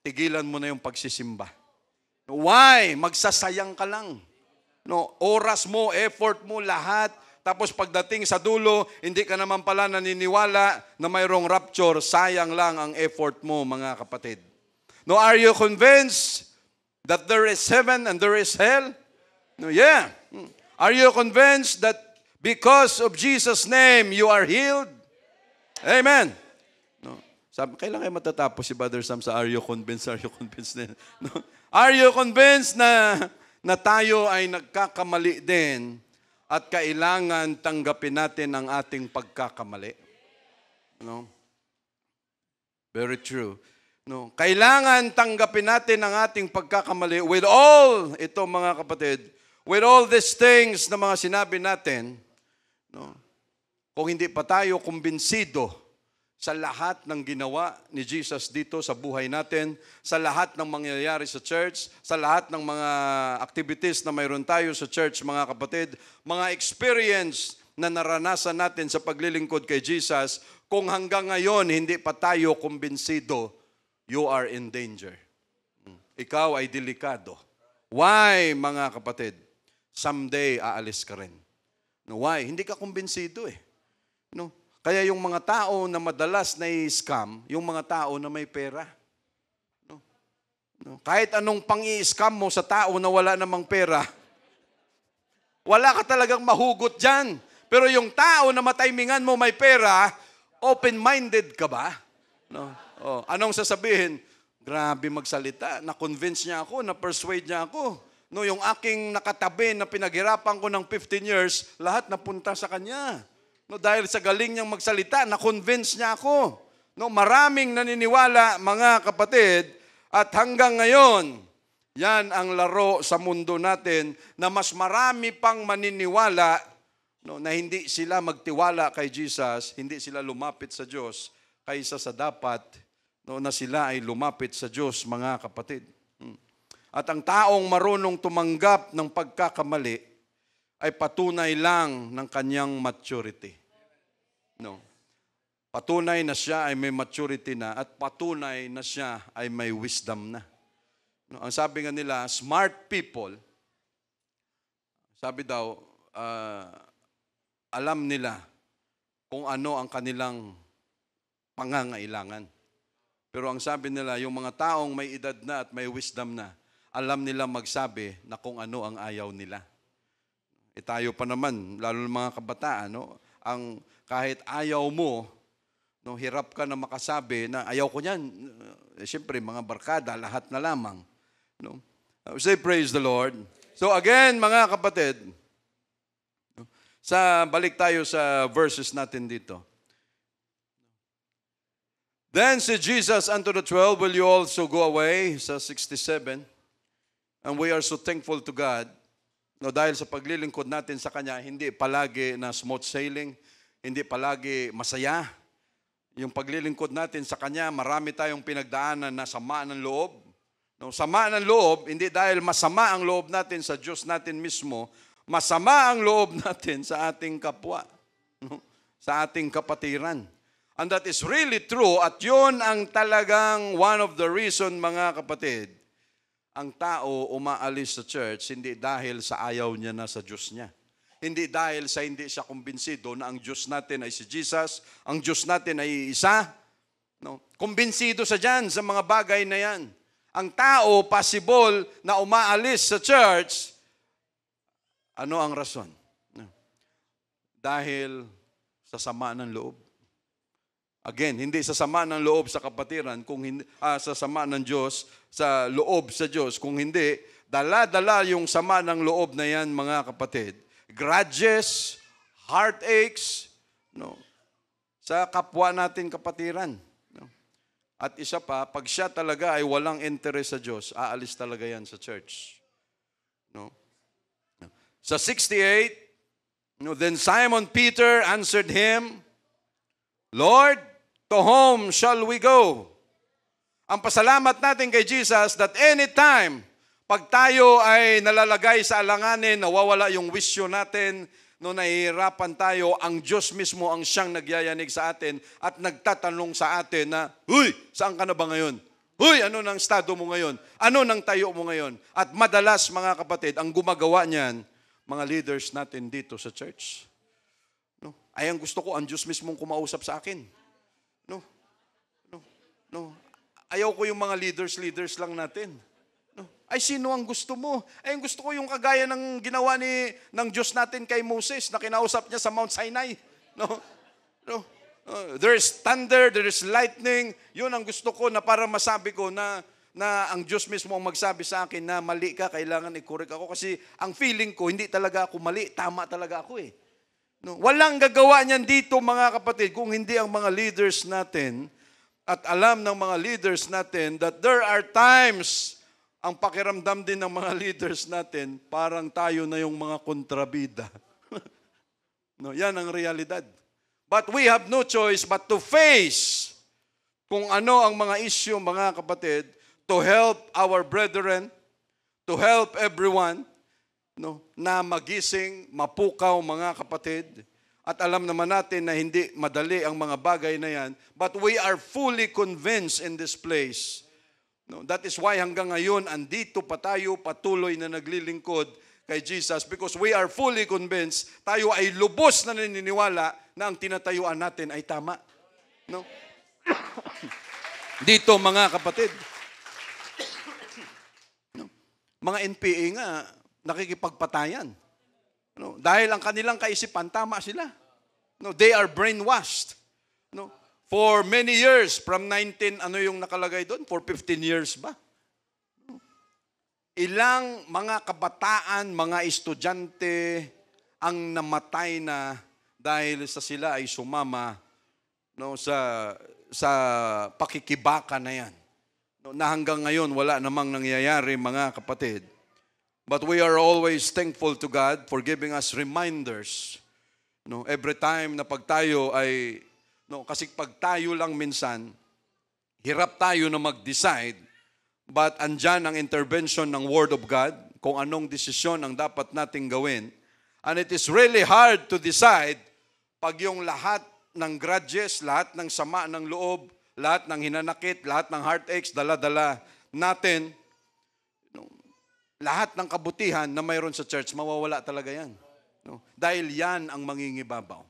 tigilan mo na yung pagsisimba. Why? Magsasayang ka lang. No, oras mo, effort mo, lahat. Tapos pagdating sa dulo, hindi ka naman pala naniniwala na mayroong rapture, sayang lang ang effort mo, mga kapatid. No, are you convinced that there is heaven and there is hell? No, yeah. Are you convinced that because of Jesus' name, you are healed? Amen. No. Kailan kayo matatapos si Brother Sam sa are you convinced? Are you convinced? No. Are you convinced na tayo ay nagkakamali din at kailangan tanggapin natin ang ating pagkakamali? No? Very true. No. Kailangan tanggapin natin ang ating pagkakamali with all, ito mga kapatid, with all these things na mga sinabi natin. No? Kung hindi pa tayo kumbinsido sa lahat ng ginawa ni Jesus dito sa buhay natin, sa lahat ng mangyayari sa church, sa lahat ng mga activities na mayroon tayo sa church, mga kapatid, mga experience na naranasan natin sa paglilingkod kay Jesus, kung hanggang ngayon hindi pa tayo kumbinsido, you are in danger. Ikaw ay delikado. Why, mga kapatid? Someday aalis ka rin. No, why? Hindi ka kumbinsido eh. No? Kaya yung mga tao na madalas na i-scam, yung mga tao na may pera. No? No? Kahit anong pang-i-scam mo sa tao na wala namang pera, wala ka talagang mahugot dyan. Pero yung tao na mataymingan mo may pera, open-minded ka ba? No? Oh, anong sasabihin? Grabe magsalita. Na-convince niya ako, na-persuade niya ako. No, yung aking nakatabi na pinaghirapan ko ng 15 years, lahat napunta sa kanya. No, dahil sa galing niyang magsalita, na-convince niya ako. No, maraming naniniwala, mga kapatid, at hanggang ngayon, yan ang laro sa mundo natin na mas marami pang maniniwala no, na hindi sila magtiwala kay Jesus, hindi sila lumapit sa Diyos, kaysa sa dapat no, na sila ay lumapit sa Diyos, mga kapatid. At ang taong marunong tumanggap ng pagkakamali ay patunay lang ng kanyang maturity. No. Patunay na siya ay may maturity na at patunay na siya ay may wisdom na. No, ang sabi nga nila, smart people, sabi daw, alam nila kung ano ang kanilang pangangailangan. Pero ang sabi nila, yung mga taong may edad na at may wisdom na, alam nila magsabi na kung ano ang ayaw nila. Tayo pa naman, lalo ng mga kabataan, no? Ang kahit ayaw mo, no, hirap ka na makasabi na ayaw ko niyan. Siyempre, mga barkada, lahat na lamang. No? Say praise the Lord. So again, mga kapatid, balik tayo sa verses natin dito. Then said Jesus unto the 12, will you also go away? Sa 67. And we are so thankful to God. No, dahil sa paglilingkod natin sa Kanya, hindi palagi na smooth sailing, hindi palagi masaya. Yung paglilingkod natin sa Kanya, marami tayong pinagdaanan na sama ng loob. No, sama ng loob, hindi dahil masama ang loob natin sa Diyos natin mismo, masama ang loob natin sa ating kapwa, no, sa ating kapatiran. And that is really true at yun ang talagang one of the reason, mga kapatid, ang tao umaalis sa church hindi dahil sa ayaw niya na sa Diyos niya. Hindi dahil sa hindi siya kumbinsido na ang Diyos natin ay si Jesus, ang Diyos natin ay isa. No? Kumbinsido sa dyan, sa mga bagay na yan. Ang tao, possible na umaalis sa church, ano ang rason? No? Dahil sa sama ng loob. Again, hindi sa sama ng loob sa kapatiran, kung hindi, sa sama ng Diyos, sa loob sa Diyos. Kung hindi, dala-dala yung sama ng loob na yan, mga kapatid. Grudges, heartaches, no, sa kapwa natin kapatiran. No? At isa pa, pag siya talaga ay walang interest sa Diyos, aalis talaga yan sa church. No? Sa 68, no, then Simon Peter answered him, Lord, to whom shall we go? Ang pasalamat natin kay Jesus that anytime, pag tayo ay nalalagay sa alanganin, nawawala yung wisyo natin, no, nahihirapan tayo, ang Diyos mismo ang siyang nagyayanig sa atin at nagtatanong sa atin na, Huy, saan ka na ba ngayon? Huy, ano nang estado mo ngayon? Ano nang tayo mo ngayon? At madalas, mga kapatid, ang gumagawa niyan, mga leaders natin dito sa church. No? Ay, ang gusto ko, ang Diyos mismong kumausap sa akin. No. Ayaw ko yung mga leaders lang natin. No. Ay, sino ang gusto mo? Ay, ang gusto ko yung kagaya ng ginawa ng Diyos natin kay Moses na kinausap niya sa Mount Sinai. No. There is thunder, there is lightning. Yun ang gusto ko na para masabi ko na ang Diyos mismo ang magsabi sa akin na mali ka, kailangan i-correct ako. Kasi ang feeling ko, hindi talaga ako mali, tama talaga ako eh. No, walang gagawa niyan dito, mga kapatid, kung hindi ang mga leaders natin at alam ng mga leaders natin that there are times, ang pakiramdam din ng mga leaders natin, parang tayo na yung mga kontrabida. No, yan ang realidad. But we have no choice but to face kung ano ang mga issue, mga kapatid, to help our brethren, to help everyone, no, na magising, mapukaw, mga kapatid. At alam naman natin na hindi madali ang mga bagay na yan, but we are fully convinced in this place. No, that is why hanggang ngayon, andito pa tayo patuloy na naglilingkod kay Jesus because we are fully convinced, tayo ay lubos na naniniwala na ang tinatayuan natin ay tama. No? Dito mga kapatid, no? Mga NPA nga, nakikipagpatayan. No? Dahil ang kanilang kaisipan, tama sila. No? They are brainwashed. No? For many years, from 19, ano yung nakalagay doon? For 15 years ba? Ilang mga kabataan, mga estudyante ang namatay na dahil sa sila ay sumama, no, sa pakikibaka na yan. No, na hanggang ngayon wala namang nangyayari, mga kapatid. But we are always thankful to God for giving us reminders. No, every time na pag tayo ay, no, kasi pag tayo lang minsan, hirap tayo na mag-decide. But andyan ang intervention ng Word of God, kung anong desisyon ang dapat nating gawin. And it is really hard to decide pag yung lahat ng grudges, lahat ng sama ng loob, lahat ng hinanakit, lahat ng heartaches, dala-dala natin, lahat ng kabutihan na mayroon sa church, mawawala talaga yan. No? Dahil yan ang mangingibabaw.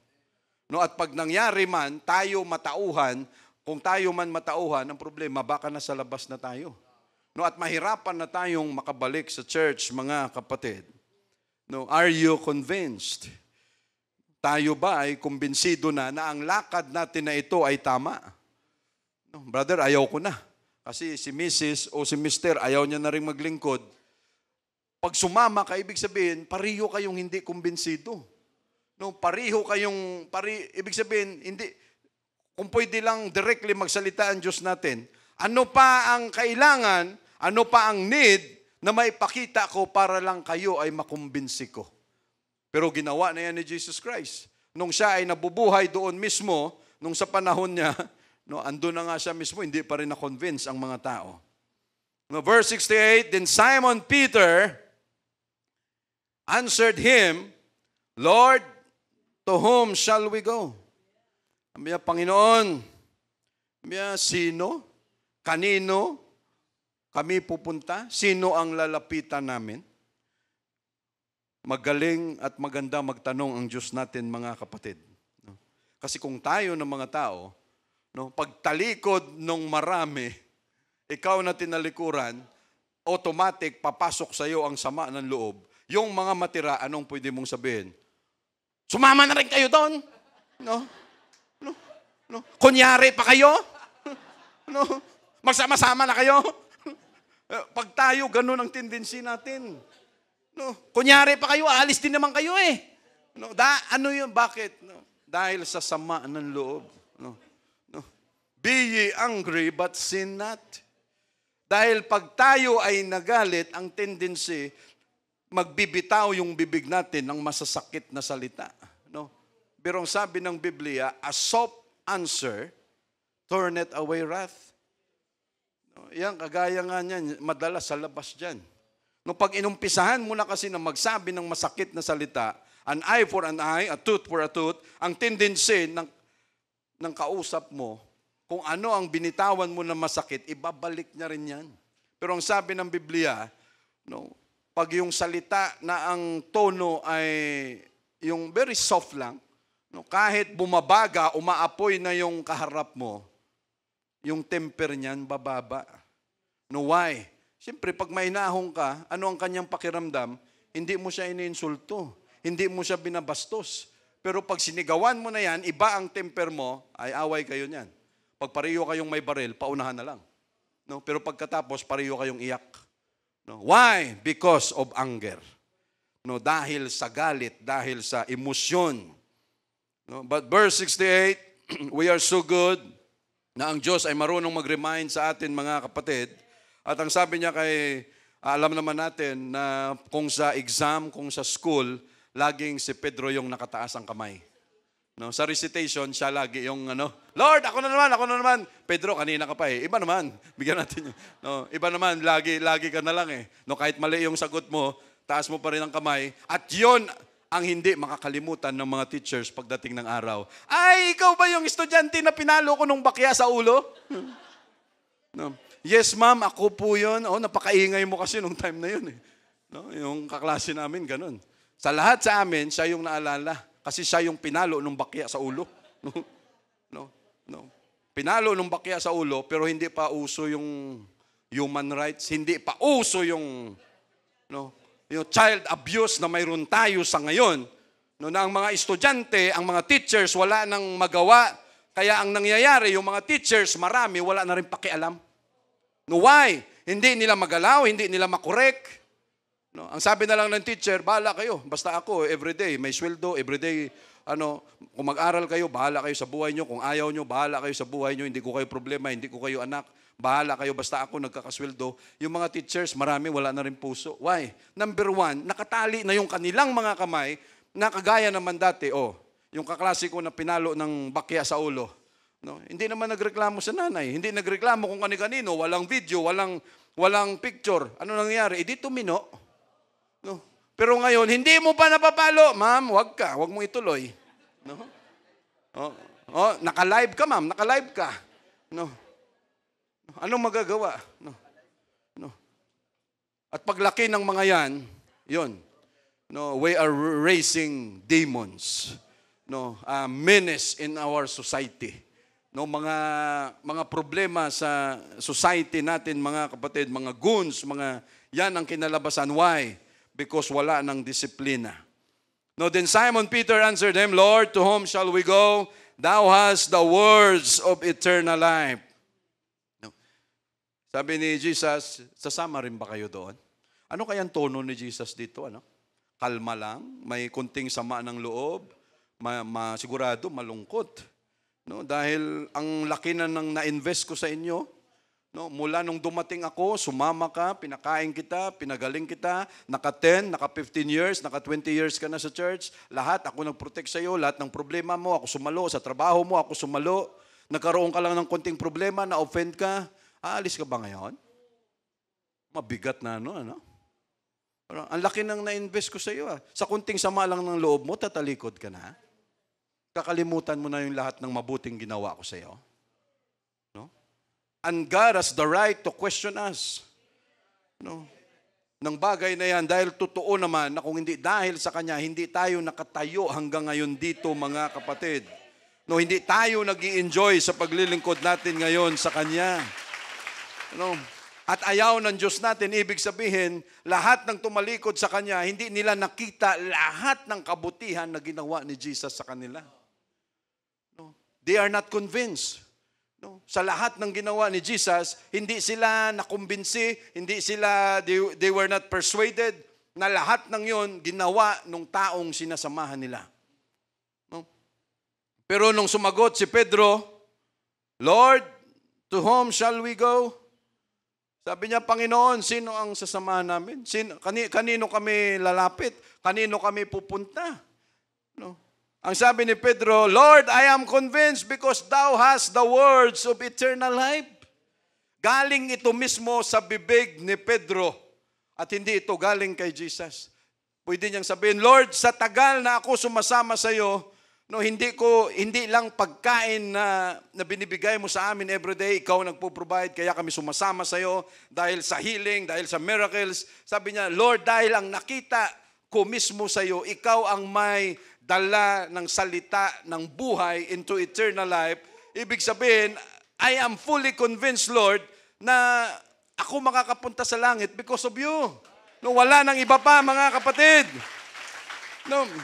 No? At pag nangyari man, tayo matauhan, kung tayo man matauhan, ang problema, baka nasa labas na tayo. No, at mahirapan na tayong makabalik sa church, mga kapatid. No, are you convinced? Tayo ba ay kumbinsido na ang lakad natin na ito ay tama? No, brother, ayaw ko na. Kasi si Mrs. o si Mr. ayaw niya na rin maglingkod. Pag sumama ka, ibig sabihin, pariho kayong hindi kumbinsido. No, ibig sabihin, hindi, kung pwede lang directly magsalita ang Diyos natin, ano pa ang kailangan, ano pa ang need na maipakita ko para lang kayo ay makumbinsi ko. Pero ginawa na yan ni Jesus Christ. Nung siya ay nabubuhay doon mismo, nung sa panahon niya, no, andun na nga siya mismo, hindi pa rin na-convince ang mga tao. No, verse 68, Then Simon Peter answered him, Lord, to whom shall we go? Sabi niya, Panginoon, sino? Kanino kami pupunta? Sino ang lalapitan namin? Magaling at maganda magtanong ang Diyos natin, mga kapatid. Kasi kung tayo ng mga tao, no, pagtalikod ng marami, ikaw na tinalikuran, automatic papasok sa iyo ang sama ng loob. Yung mga matira, anong pwede mong sabihin? Sumama na rin kayo doon. No? No? No? Kunyari pa kayo? No? Magsama-sama na kayo? Pag tayo, ganun ang tendency natin. No? Kunyari pa kayo, alis din naman kayo eh. No? Ano yun? Bakit? No? Dahil sa sama ng loob. No? No? Be ye angry but sin not. Dahil pag tayo ay nagalit, ang tendency, magbibitaw yung bibig natin ng masasakit na salita. No? Pero ang sabi ng Biblia, a soft answer turneth away wrath. Yan, kagaya nga niyan, madalas sa labas dyan. No, pag inumpisahan mo na kasi na magsabi ng masakit na salita, an eye for an eye, a tooth for a tooth, ang tendency ng kausap mo, kung ano ang binitawan mo na masakit, ibabalik niya rin yan. Pero ang sabi ng Biblia, no, pag yung salita na ang tono ay yung very soft lang, no, kahit bumabaga, umaapoy na yung kaharap mo, yung temper niyan bababa. No, why? Siyempre, pag mainahong ka, ano ang kanyang pakiramdam? Hindi mo siya iniinsulto. Hindi mo siya binabastos. Pero pag sinigawan mo na yan, iba ang temper mo, ay away kayo niyan. Pag pareho kayong may baril, paunahan na lang. No? Pero pagkatapos, pareho kayong iyak. No? Why? Because of anger. No? Dahil sa galit, dahil sa emosyon. No? But verse 68, we are so good na ang Diyos ay marunong mag-remind sa atin, mga kapatid. At ang sabi niya alam naman natin na kung sa exam, kung sa school, laging si Pedro yung nakataas ang kamay. No, sa recitation, siya lagi yung Lord, ako na naman. Pedro, kanina ka pa eh. Iba naman. Bigyan natin yun. No, iba naman, lagi ka na lang eh. No, kahit mali yung sagot mo, taas mo pa rin ang kamay. At yun ang hindi makakalimutan ng mga teachers pagdating ng araw. Ay, ikaw ba yung estudyante na pinalo ko nung bakya sa ulo? No. Yes, ma'am, ako po yun. Oh, napakaingay mo kasi nung time na yun eh. No, yung kaklase namin, ganun. Sa lahat sa amin, siya yung naalala. Kasi siya yung pinalo nung bakya sa ulo. No. Pinalo nung bakya sa ulo, pero hindi pa uso yung human rights. Hindi pa uso yung child abuse na mayroon tayo sa ngayon. No, na ang mga estudyante, ang mga teachers, wala nang magawa. Kaya ang nangyayari, yung mga teachers, marami, wala na rin pakialam. No, why? Hindi nila magalaw, hindi nila makorek. No, ang sabi na lang ng teacher, bahala kayo. Basta ako, everyday, may sweldo, everyday, kung mag-aral kayo, bahala kayo sa buhay nyo. Kung ayaw nyo, bahala kayo sa buhay nyo. Hindi ko kayo problema, hindi ko kayo anak. Bahala kayo, basta ako nagkakasweldo. Yung mga teachers, marami, wala na rin puso. Why? Number one, nakatali na yung kanilang mga kamay na kagaya naman dati, yung kaklase ko na pinalo ng bakya sa ulo. No? Hindi naman nagreklamo sa nanay. Hindi nagreklamo kung kani-kanino. Walang video, walang picture. Ano nangyari? Di tumino. No? Pero ngayon, hindi mo pa napapalo. Ma'am, wag mo ituloy. No? Naka-live ka, ma'am. Naka-live ka. No? Anong magagawa? No. At paglaki ng mga yan, we are raising demons. No, menace in our society. No, mga problema sa society natin, mga kapatid, mga goons, yan ang kinalabasan. Why? Because wala ng disiplina. No, then Simon Peter answered him, Lord, to whom shall we go? Thou hast the words of eternal life. Sabi ni Jesus, sasama rin ba kayo doon? Ano kayang tono ni Jesus dito? Kalma lang, may kunting sama ng loob, sigurado malungkot. No? Dahil ang laki na nang na-invest ko sa inyo, mula nung dumating ako, sumama ka, pinakain kita, pinagaling kita, naka 10, naka 15 years, naka 20 years ka na sa church, lahat ako nag-protect sa iyo, lahat ng problema mo, ako sumalo, sa trabaho mo, ako sumalo, nagkaroon ka lang ng kunting problema, na-offend ka, aalis ka ba ngayon? Mabigat na ang laki nang na-invest ko sa iyo. Sa kunting sama lang ng loob mo, tatalikod ka na. Kakalimutan mo na yung lahat ng mabuting ginawa ko sa iyo. No? And God has the right to question us. No? Ng bagay na yan, dahil totoo naman na kung hindi dahil sa Kanya, hindi tayo nakatayo hanggang ngayon dito, mga kapatid. No, hindi tayo nag-i-enjoy sa paglilingkod natin ngayon sa Kanya. At ayaw ng Diyos natin, ibig sabihin, lahat ng tumalikod sa Kanya, hindi nila nakita lahat ng kabutihan na ginawa ni Jesus sa kanila. They are not convinced. Sa lahat ng ginawa ni Jesus, hindi sila nakumbinsi, they were not persuaded na lahat ng yon ginawa ng taong sinasamahan nila. Pero nung sumagot si Pedro, Lord, to whom shall we go? Sabi niya, Panginoon, sino ang sasamahan namin? Kanino kami lalapit? Kanino kami pupunta? Ang sabi ni Pedro, Lord, I am convinced because Thou hast the words of eternal life. Galing ito mismo sa bibig ni Pedro at hindi ito galing kay Jesus. Pwede niyang sabihin, Lord, sa tagal na ako sumasama sa iyo, hindi lang pagkain na binibigay mo sa amin everyday, ikaw nagpo-provide, kaya kami sumasama sa iyo dahil sa healing, dahil sa miracles. Sabi niya, Lord, dahil ang nakita ko mismo sa iyo, ikaw ang may dala ng salita ng buhay into eternal life. Ibig sabihin, I am fully convinced, Lord, na ako makakapunta sa langit because of you. Wala nang iba pa, mga kapatid.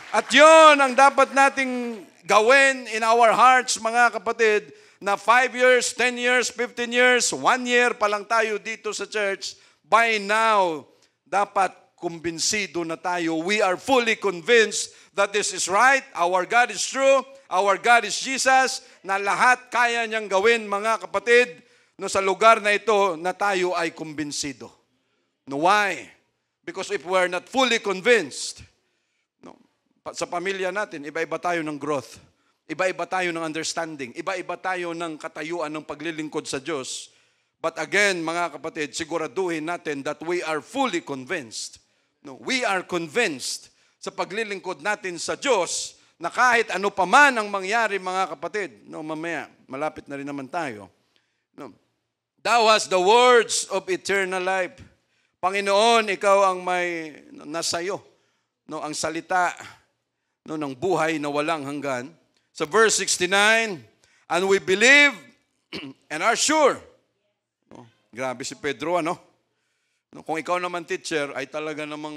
At yun ang dapat nating gawin in our hearts, mga kapatid, na 5 years, 10 years, 15 years, 1 year pa lang tayo dito sa church, by now, dapat kumbinsido na tayo. We are fully convinced that this is right, our God is true, our God is Jesus, na lahat kaya niyang gawin, mga kapatid, sa lugar na ito na tayo ay kumbinsido. Why? Because if we are not fully convinced, Sa pamilya natin, iba-iba tayo ng growth. Iba-iba tayo ng understanding. Iba-iba tayo ng katayuan ng paglilingkod sa Diyos. But again, mga kapatid, siguraduhin natin that we are fully convinced. No, we are convinced sa paglilingkod natin sa Diyos na kahit ano pa man ang mangyari, mga kapatid. No, mamaya, malapit na rin naman tayo. No. Thou hast the words of eternal life. Panginoon, ikaw ang may nasayo. No, ang salita ng buhay na walang hanggan. Sa verse 69, and we believe and are sure. No, grabe si Pedro, ano? No, kung ikaw naman teacher, ay talaga namang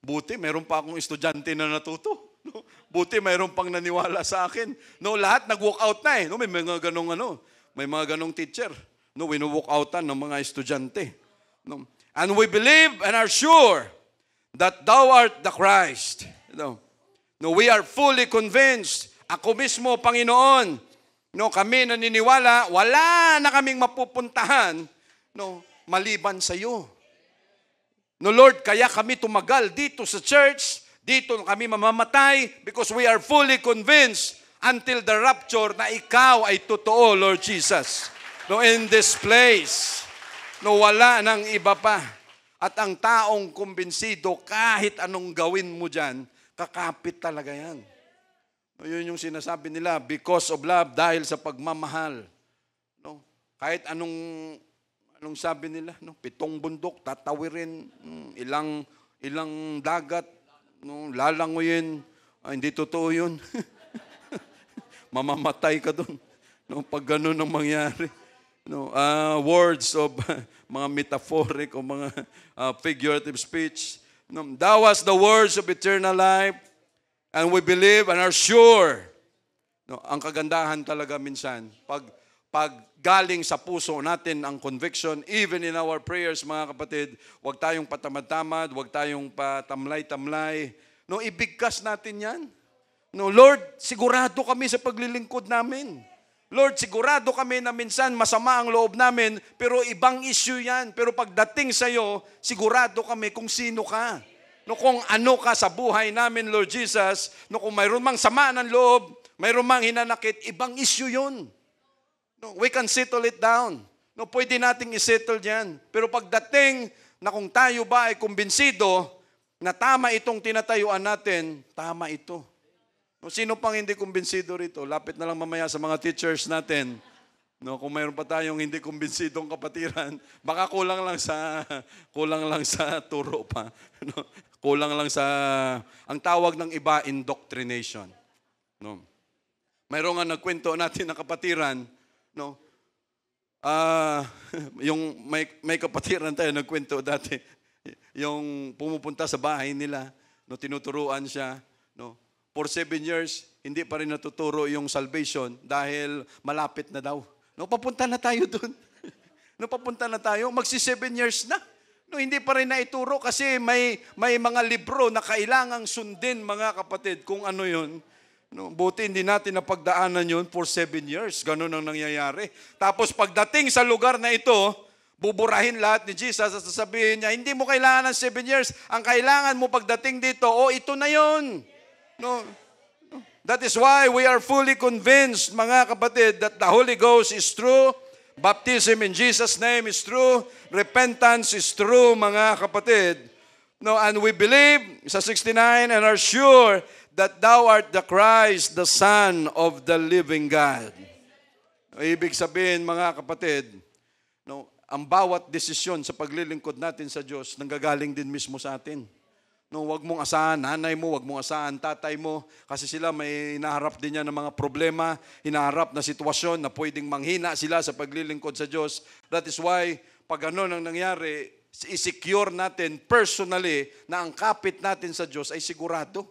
buti. Mayroon pa akong estudyante na natuto. No, buti mayroon pang naniwala sa akin. No, lahat nag-walk out na eh. No, may mga ganong teacher. No, winu-walk outan ng mga estudyante. No, and we believe and are sure that thou art the Christ. No, we are fully convinced. Ako mismo, Panginoon, no, kami naniniwala, wala na kaming mapupuntahan, no, maliban sa iyo. No, Lord, kaya kami tumagal dito sa church, dito kami mamamatay, because we are fully convinced until the rapture na ikaw ay totoo, Lord Jesus. No, in this place, no, wala nang iba pa. At ang taong kumbinsido, kahit anong gawin mo dyan, kakapit talaga yan. No, yun yung sinasabi nila, because of love, dahil sa pagmamahal. No, kahit anong sabi nila, no, 7 bundok, tatawirin, ilang dagat, no, lalanguyin, hindi totoo yun. Mamamatay ka doon. No, pag ganun ang mangyari. No, words of mga metaphoric o mga figurative speech. No, thou hast the words of eternal life, and we believe and are sure. No, ang kagandahan talaga minsan, pag galing sa puso natin ang conviction, even in our prayers, mga kapatid, huwag tayong patamad-tamad, huwag tayong patamlay-tamlay. No, ibigkas natin yan. No, Lord, sigurado kami sa paglilingkod namin. Lord, sigurado kami na minsan masama ang loob namin, pero ibang issue yan. Pero pagdating sa iyo, sigurado kami kung sino ka. No, kung ano ka sa buhay namin, Lord Jesus, no, kung mayroon mang sama ng loob, mayroon mang hinanakit, ibang issue yun. No, we can settle it down. No, pwede nating isettle yan. Pero pagdating na kung tayo ba ay kumbinsido na tama itong tinatayuan natin, tama ito. No, sino pang hindi kumbinsido rito? Lapit na lang mamaya sa mga teachers natin. No, kung mayroon pa tayong hindi kumbinsidong kapatiran, baka kulang lang sa turo pa. No, kulang lang sa ang tawag ng iba, indoctrination. No. Mayroon nga nagkwento natin na kapatiran, no. Yung may kapatiran tayo nagkwento dati. Yung pumupunta sa bahay nila, no, tinuturuan siya, no. For 7 years, hindi pa rin natuturo yung salvation dahil malapit na daw. No, papunta na tayo dun. No, papunta na tayo. Magsi 7 years na. No, hindi pa rin naituro kasi may mga libro na kailangang sundin, mga kapatid, kung ano yun. No, buti hindi natin napagdaanan yun for 7 years. Ganun ang nangyayari. Tapos pagdating sa lugar na ito, buburahin lahat ni Jesus at sasabihin niya, hindi mo kailangan ng 7 years. Ang kailangan mo pagdating dito, ito na yun. No, that is why we are fully convinced, mga kapatid, that the Holy Ghost is true. Baptism in Jesus' name is true. Repentance is true, mga kapatid. No, and we believe, sa 69, and are sure that thou art the Christ, the Son of the living God. Ibig sabihin, mga kapatid, no, ang bawat desisyon sa paglilingkod natin sa Diyos, nanggagaling din mismo sa atin. No, wag mong asahan nanay mo, wag mong asahan tatay mo, kasi sila may hinaharap din yan ng mga problema, hinaharap na sitwasyon na pwedeng manghina sila sa paglilingkod sa Diyos. That is why, pag ano nang nangyari, i-secure natin personally na ang kapit natin sa Diyos ay sigurado.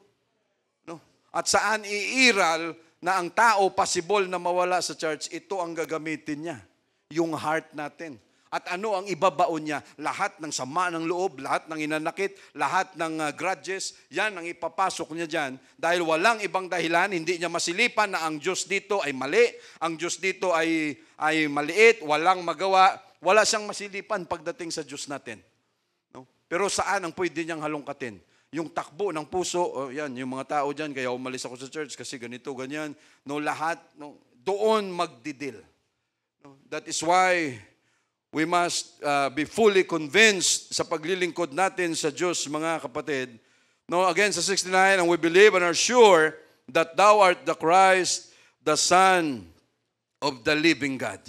No? At saan iiral na ang tao possible na mawala sa church, ito ang gagamitin niya, yung heart natin. At ano ang ibabaon niya? Lahat ng sama ng loob, lahat ng inanakit, lahat ng grudges, yan ang ipapasok niya dyan. Dahil walang ibang dahilan, hindi niya masilipan na ang Diyos dito ay mali, ang Diyos dito ay maliit, walang magawa, wala siyang masilipan pagdating sa Diyos natin. No? Pero saan ang pwede niyang halongkatin? yung takbo ng puso, yan, yung mga tao dyan, kaya umalis ako sa church kasi ganito, ganyan. No, lahat, no, doon magdidil. No, that is why we must be fully convinced sa paglilingkod natin sa Diyos, mga kapatid. No, again, sa 69, and we believe and are sure that thou art the Christ, the Son of the living God.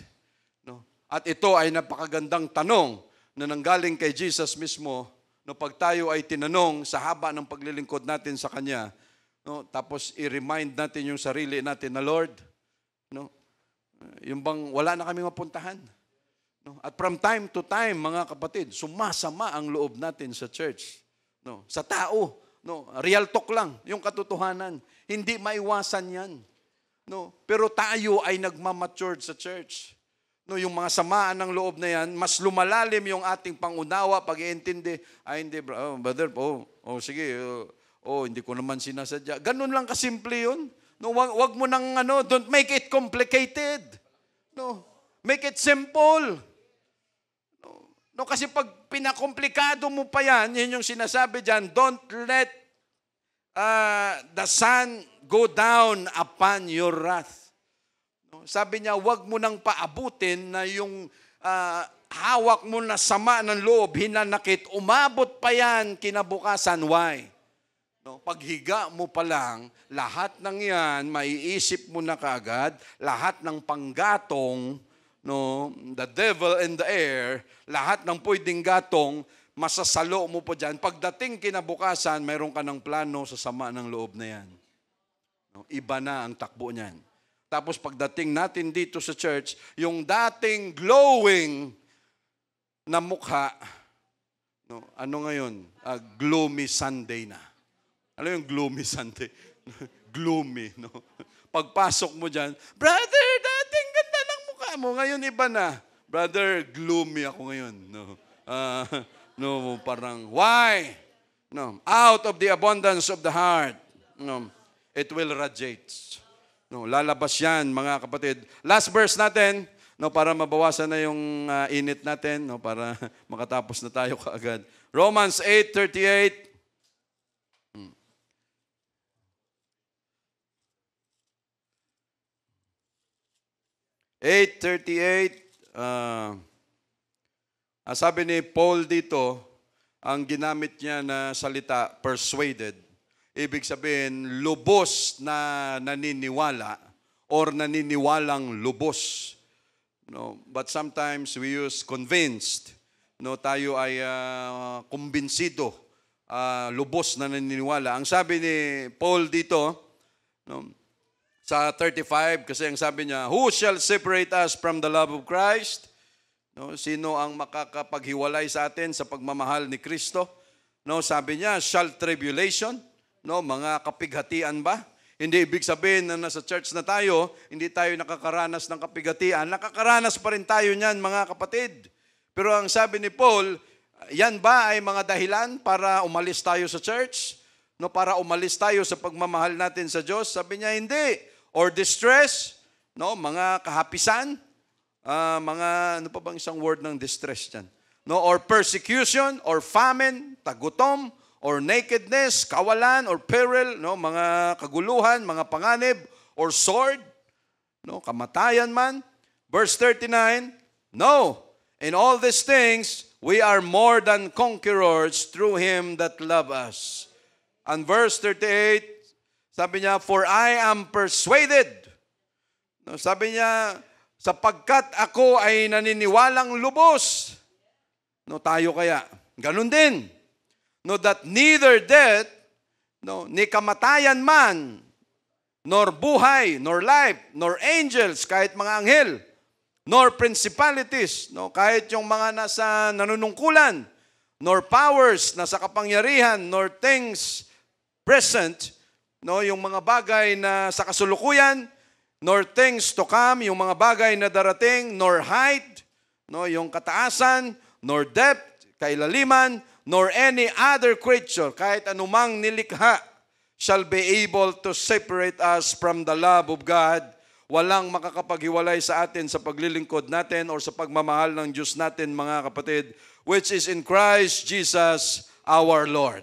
No? At ito ay napakagandang tanong na nanggaling kay Jesus mismo, no, pag tayo ay tinanong sa haba ng paglilingkod natin sa Kanya, no, tapos i-remind natin yung sarili natin na, Lord, no, yung bang wala na kami mapuntahan. No? At from time to time, mga kapatid, sumasama ang loob natin sa church. No? Sa tao. No? Real talk lang, yung katotohanan. Hindi maiwasan yan. No? Pero tayo ay nagmamature sa church. No, yung mga samaan ng loob na yan, mas lumalalim yung ating pangunawa, pag-iintindi. Ay, hindi, brother, sige, hindi ko naman sinasadya. Ganun lang kasimple yun. No, wag mo nang, don't make it complicated. No, make it simple. No, kasi pag pinakomplikado mo pa yan, yun yung sinasabi dyan, don't let the sun go down upon your wrath. Sabi niya, wag mo nang paabutin na yung hawak mo na sama ng loob, hinanakit, umabot pa yan kinabukasan. Why? No, paghiga mo pa lang, lahat ng yan, maiisip mo na kaagad, lahat ng panggatong, no, the devil in the air, lahat ng pwedeng gatong, masasalo mo po dyan. Pagdating kinabukasan, mayroon ka ng plano sa sama ng loob na yan. No, iba na ang takbo niyan. Tapos pagdating natin dito sa church, yung dating glowing na mukha, no, ano ngayon? Gloomy Sunday na. Ano yung gloomy Sunday? Gloomy, no? Pagpasok mo dyan, brother, dating ganda ng mukha mo. Ngayon iba na. Brother, gloomy ako ngayon. No, no, parang, why? No, out of the abundance of the heart, no, it will radiate. No, lalabas yan, mga kapatid. Last verse natin, no, para mabawasan na yung init natin, no, para makatapos na tayo kaagad. Romans 8:38. 8:38. Sabi ni Paul dito, ang ginamit niya na salita, persuaded. Ibig sabihin, lubos na naniniwala or naniniwalang lubos. No, but sometimes we use convinced. No, tayo ay kumbinsido, lubos na naniniwala. Ang sabi ni Paul dito, no, sa 35, kasi ang sabi niya, who shall separate us from the love of Christ? No, sino ang makakapaghiwalay sa atin sa pagmamahal ni Kristo? No, sabi niya, shall tribulation? No, mga kapighatian ba? Hindi ibig sabihin na nasa church na tayo, hindi tayo nakakaranas ng kapighatian. Nakakaranas pa rin tayo niyan, mga kapatid. Pero ang sabi ni Paul, yan ba ay mga dahilan para umalis tayo sa church? No, para umalis tayo sa pagmamahal natin sa Diyos? Sabi niya, hindi. Or distress, no, mga kahapisan, mga, ano pa bang isang word ng distress dyan? No, or persecution, or famine, tagutom, or nakedness, kawalan, or peril, no, mga kaguluhan, mga panganib, or sword, no, kamatayan man. Verse 39, no, in all these things, we are more than conquerors through Him that love us. And verse 38, sabi niya, for I am persuaded. No, sabi niya, sapagkat ako ay naniniwalang lubos. No, tayo kaya, ganun din. No, that neither death, no, ni kamatayan man, nor buhay, nor life, nor angels, kahit mga anghel, nor principalities, no, kahit yung mga nasa nanunungkulan, nor powers, nasa kapangyarihan, nor things present, no, yung mga bagay na sa kasulukuyan, nor things to come, yung mga bagay na darating, nor height, no, yung kataasan, nor depth, kailaliman, nor any other creature, kahit anumang nilikha, shall be able to separate us from the love of God. Walang makakapaghiwalay sa atin sa paglilingkod natin or sa pagmamahal ng Diyos natin, mga kapatid, which is in Christ Jesus our Lord.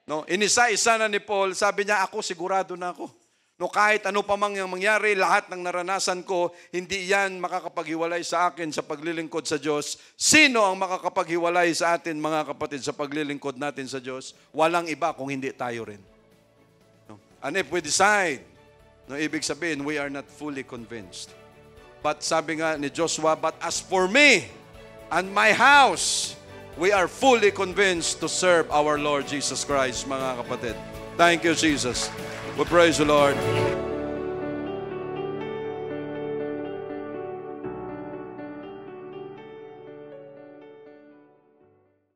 No, inisa-isa na ni Paul, sabi niya, ako sigurado na ako. No, kahit ano pa mang yung mangyari, lahat ng naranasan ko, hindi yan makakapaghiwalay sa akin sa paglilingkod sa Diyos. Sino ang makakapaghiwalay sa atin, mga kapatid, sa paglilingkod natin sa Diyos? Walang iba kung hindi tayo rin. No? And if we decide, no, ibig sabihin, we are not fully convinced. But sabi nga ni Joshua, but as for me and my house, we are fully convinced to serve our Lord Jesus Christ, mga kapatid. Thank you, Jesus. We praise the Lord.